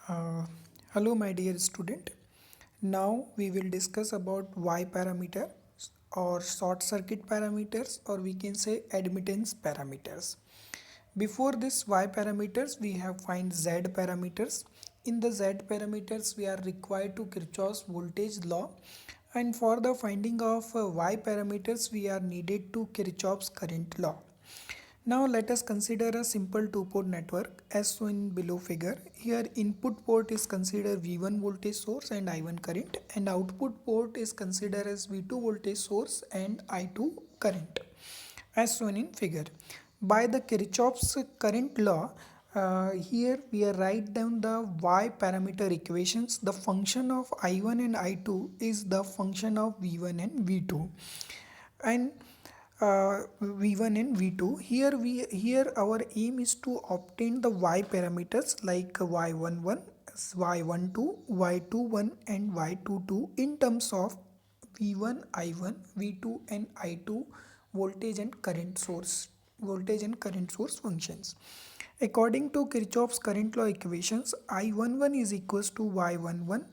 Uh, Hello my dear student. Now we will discuss about Y parameter or short circuit parameters, or we can say admittance parameters. Before this Y parameters we have find Z parameters. In the Z parameters we are required to Kirchhoff's voltage law, and for the finding of Y parameters we are needed to Kirchhoff's current law. Now let us consider a simple two-port network as shown in below figure. Here input port is considered V1 voltage source and I1 current, and output port is considered as V2 voltage source and I2 current as shown in figure. By the Kirchhoff's current law, here we are write down the Y parameter equations. The function of I1 and I2 is the function of V1 and V2, and V1 and V2. Here our aim is to obtain the Y parameters like Y11, Y12, Y21 and Y22 in terms of V1, I1, V2 and I2 voltage and current source functions. According to Kirchhoff's current law equations, I11 is equals to Y11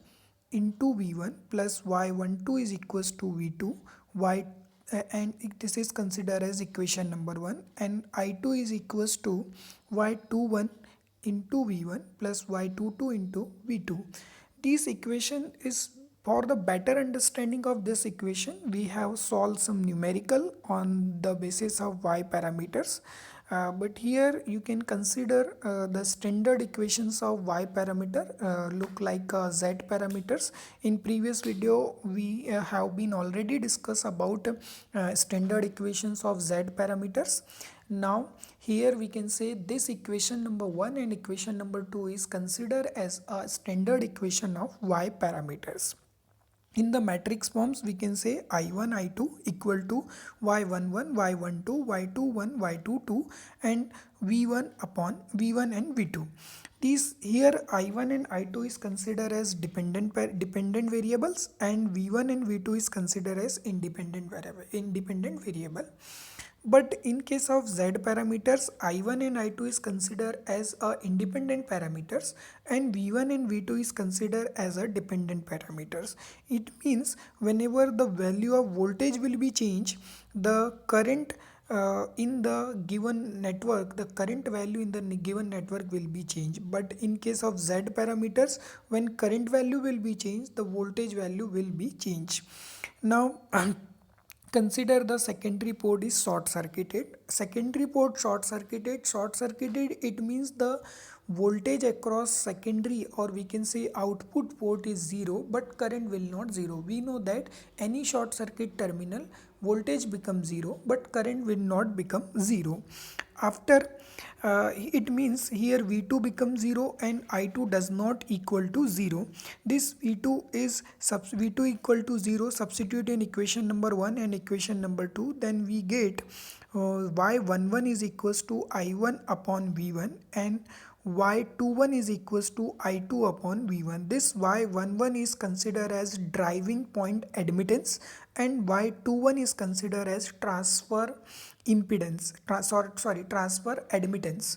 into V1 plus Y12 is equals to V2 y this is considered as equation number 1, and I2 is equals to Y21 into V1 plus Y22 into V2. This equation is, for the better understanding of this equation, we have solved some numerical on the basis of Y parameters. But here you can consider the standard equations of Y parameter look like Z parameters. In previous video we have been already discussed about standard equations of Z parameters. Now here we can say this equation number 1 and equation number 2 is considered as a standard equation of Y parameters. In the matrix forms, we can say I1, I2 equal to Y11, Y12, Y21, Y22 and V1 upon V1 and V2. These here I1 and I2 is considered as dependent variables, and V1 and V2 is considered as independent variable. But in case of Z parameters, I1 and I2 is considered as a independent parameters, and V1 and V2 is considered as a dependent parameters. It means whenever the value of voltage will be changed, the current in the given network, the current value in the given network will be changed. But in case of Z parameters, when current value will be changed, the voltage value will be changed. Now consider the secondary port is short circuited. Secondary port short circuited, it means the voltage across secondary, or we can say output port, is zero, but current will not zero. We know that any short circuit terminal voltage becomes zero, but current will not become zero. After it means here V2 becomes 0 and I2 does not equal to 0. This V2 is V2 equal to 0, substitute in equation number 1 and equation number 2, then we get Y11 is equals to I1 upon V1 and Y21 is equals to I2 upon V1. This Y11 is considered as driving point admittance, and Y21 is considered as transfer impedance, transfer admittance.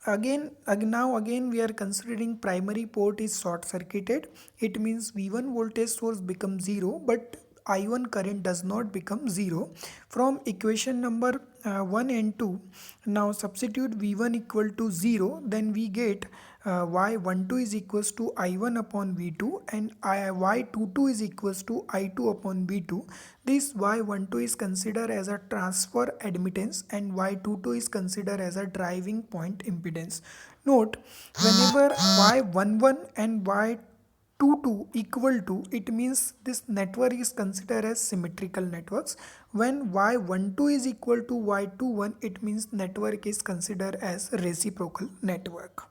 Again we are considering primary port is short circuited. It means V1 voltage source becomes 0, but I1 current does not become 0. From equation number 1 and 2, now substitute V1 equal to 0, then we get Y12 is equals to I1 upon V2 and Y22 is equals to I2 upon V2. This Y12 is considered as a transfer admittance and Y22 is considered as a driving point impedance. Note, whenever Y11 and Y22 equal to, it means this network is considered as symmetrical networks. When Y12 is equal to Y21, it means network is considered as reciprocal network.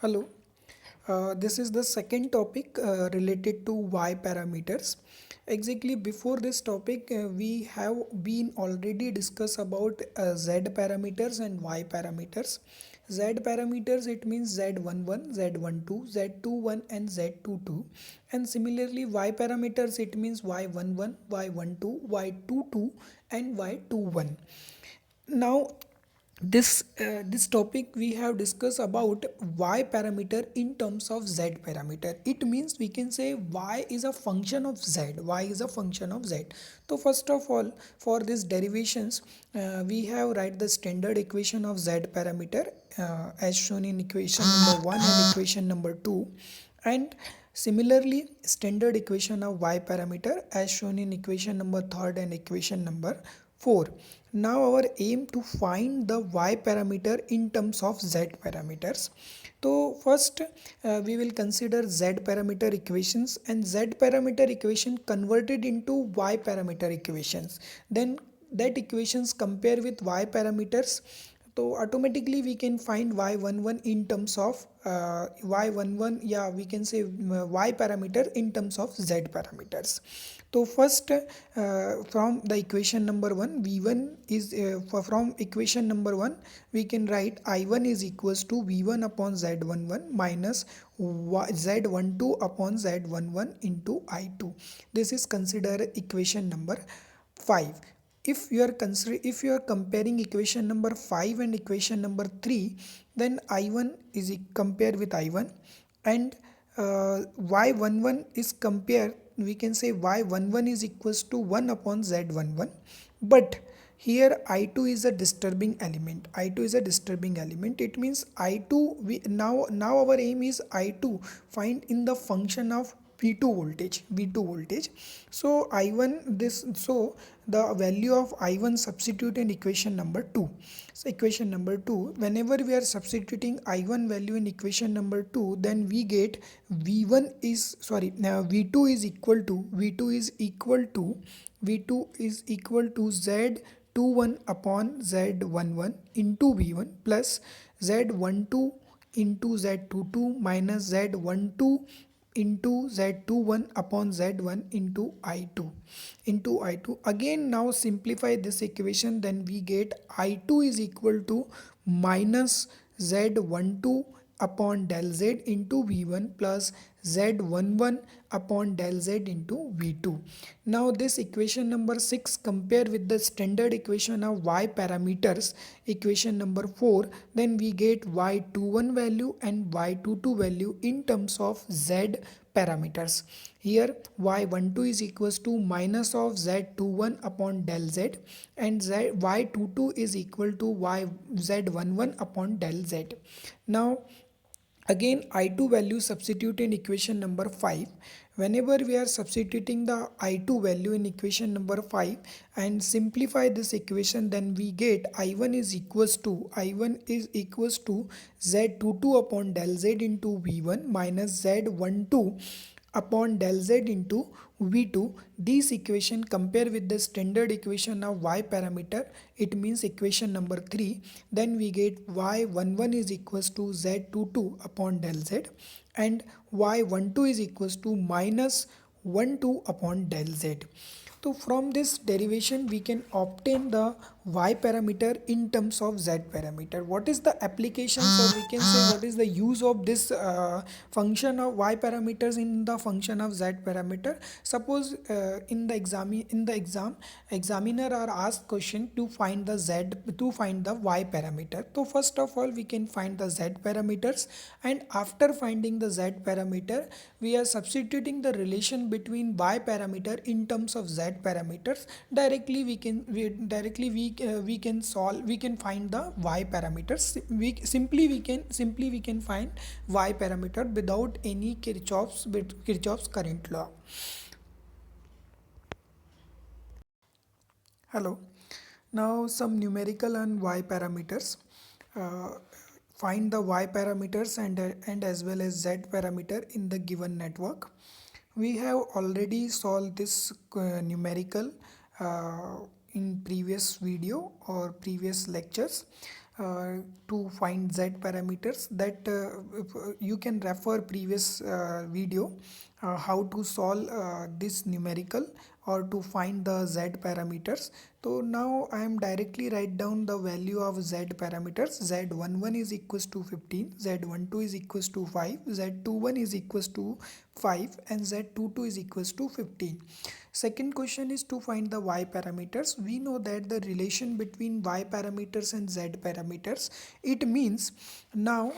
Hello. This is the second topic related to Y parameters. Exactly before this topic, we have been already discussed about Z parameters and Y parameters. Z parameters, it means Z11, Z12, Z21 and Z22. And similarly Y parameters, it means Y11, Y12, Y22 and Y21. Now this topic we have discussed about y parameter in terms of z parameter. It means we can say y is a function of z. Y is a function of z. So first of all, for these derivations, we have write the standard equation of z parameter as shown in equation number 1 and equation number 2, and similarly standard equation of y parameter as shown in equation number 3 and equation number 4. Now our aim to find the y parameter in terms of z parameters. So first we will consider z parameter equations and z parameter equation converted into y parameter equations. Then that equations compare with y parameters, so automatically we can find y11 in terms of y11, yeah, we can say y parameter in terms of z parameters. So first from the equation number 1, v1 is from equation number 1 we can write I1 is equals to v1 upon z11 minus z12 upon z11 into I2. This is considered equation number 5. If you are comparing equation number 5 and equation number 3, then I1 is compared with I1, and y11 is compared, we can say y11 is equals to 1 upon z11, but here I2 is a disturbing element. I2 is a disturbing element. It means I2, we now our aim is I2 find in the function of V2 voltage. So I1 this, so the value of I1 substitute in equation number 2. So equation number 2, whenever we are substituting I1 value in equation number 2, then we get V1 is, sorry, now V2 is equal to Z21 upon Z11 into V1 plus Z12 into Z22 minus Z12 into Z21 upon Z1 into I2. Again, now simplify this equation, then we get I2 is equal to minus Z12 upon del Z into V1 plus Z11 upon del Z into V2. Now this equation number 6 compare with the standard equation of y parameters, equation number 4, then we get y21 value and y22 value in terms of z parameters. Here y12 is equals to minus of z21 upon del z, and y22 is equal to z11 upon del z. Now again I2 value substitute in equation number 5. Whenever we are substituting the I2 value in equation number 5 and simplify this equation, then we get I1 is equals to Z22 upon del Z into V1 minus Z12 upon del Z into V2. This equation compare with the standard equation of y parameter, it means equation number 3, then we get y11 is equals to Z22 upon del Z and y12 is equals to minus 12 upon del Z. So from this derivation we can obtain the y parameter in terms of z parameter. What is the applications, or we can say what is the use of this function of y parameters in the function of z parameter? Suppose in the exam examiner are asked question to find the y parameter. So first of all we can find the z parameters, and after finding the z parameter we are substituting the relation between y parameter in terms of z parameters. Directly we can find the y parameters. We can find y parameter without any Kirchhoff's current law. Hello. Now some numerical and y parameters. Find the y parameters and as well as z parameter in the given network. We have already solved this numerical in previous video or previous lectures to find z parameters, that you can refer previous video how to solve this numerical or to find the z parameters. So now I am directly write down the value of z parameters. Z11 is equals to 15, Z12 is equals to 5, Z21 is equals to 5 and Z22 is equals to 15. Second question is to find the y parameters. We know that the relation between y parameters and z parameters. It means now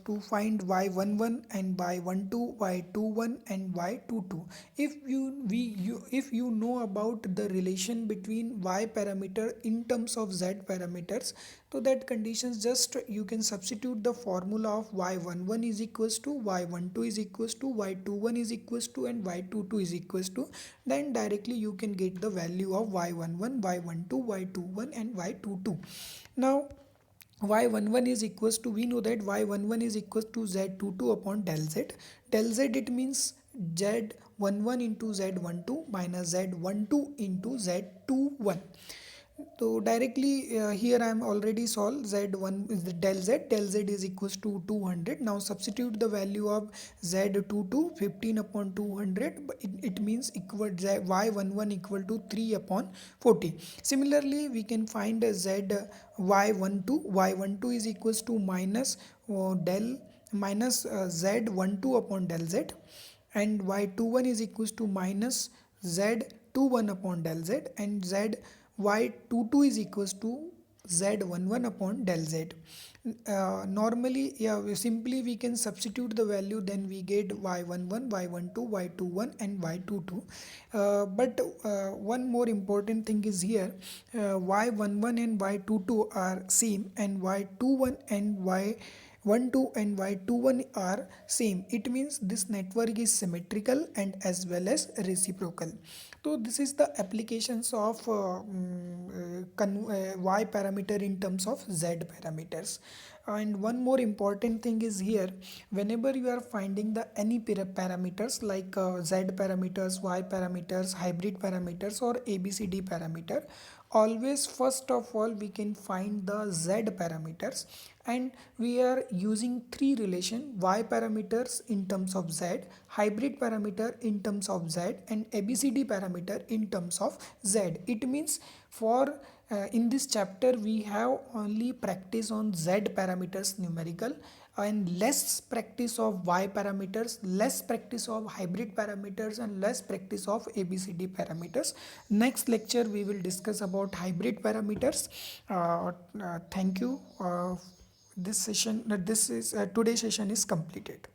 to find y11 and y12, y21 and y22. If you know about the relation between y parameter in terms of z parameters, so that conditions just you can substitute the formula of y11 is equals to y12 is equals to y21 is equals to and y22 is equals to, then directly you can get the value of y11, y12, y21 and y22. Now y11 is equals to, we know that y11 is equals to z22 upon del z. Del z, it means z11 into z12 minus z12 into z21. So directly here I am already solved. Z1 is the del z is equals to 200. Now substitute the value of z22 15 upon 200, but it means equal y11 equal to 3 upon 40. Similarly we can find y12 is equals to minus del minus z12 upon del z, and y21 is equals to minus z21 upon del z, and y22 is equals to z11 upon del z. Normally, yeah, simply we can substitute the value, then we get y11, y12, y21 and y22. But one more important thing is here, y11 and y22 are same, and y21 and y12 and y21 are same. It means this network is symmetrical and as well as reciprocal. So this is the applications of y parameter in terms of z parameters. And one more important thing is here, whenever you are finding the any parameters like z parameters, y parameters, hybrid parameters or abcd parameter, always first of all we can find the z parameters, and we are using three relation: y parameters in terms of z, hybrid parameter in terms of z, and abcd parameter in terms of z. It means for in this chapter we have only practice on z parameters numerical, and less practice of y parameters, less practice of hybrid parameters, and less practice of abcd parameters. Next lecture we will discuss about hybrid parameters. Thank you. This session, today's session is completed.